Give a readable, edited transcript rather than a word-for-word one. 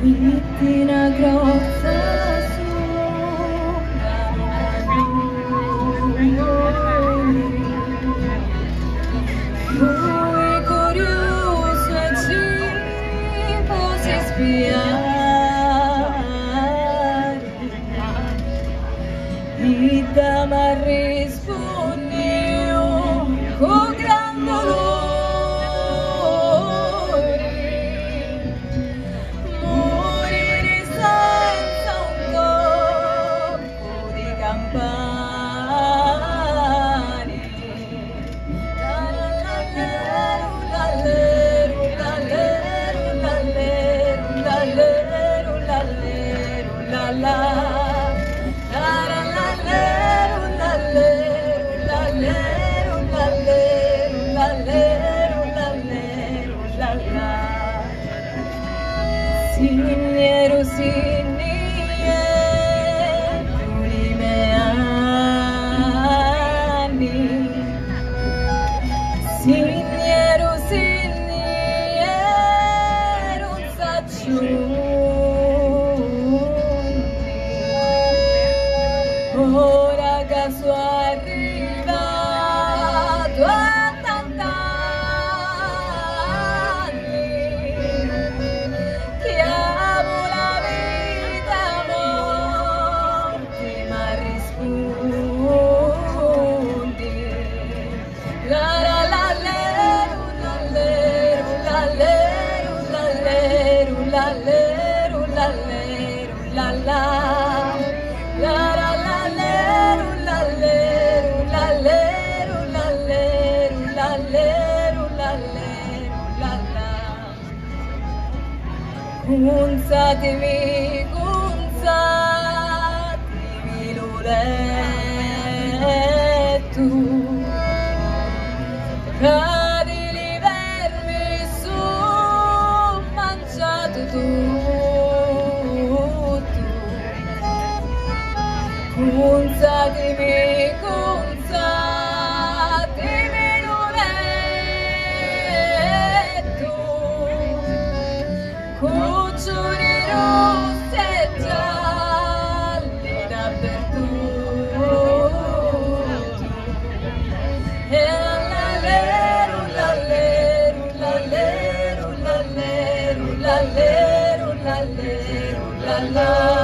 Vittina grossa muy curioso e ci posi spiare e da m'ha rispondiu con gran dolore morire senza un colpo di campane. Signero, signero, signero, ora che sono arrivato a tant'anni, chiamo la vita morti, ma rispondi. La la la leru, la leru, la leru, la leru, la leru, la leru, la la. La la la leru, la leru, la leru, la leru, la leru, la leru, la la. Gunzatemi l'uletto, cadi li vermi su, mangiato tutto. Gunzatemi l'uletto, cuccioli rossi e gialli dappertutto. E l'alleru, l'alleru, l'alleru, l'alleru, l'alleru, l'alleru, l'alleru.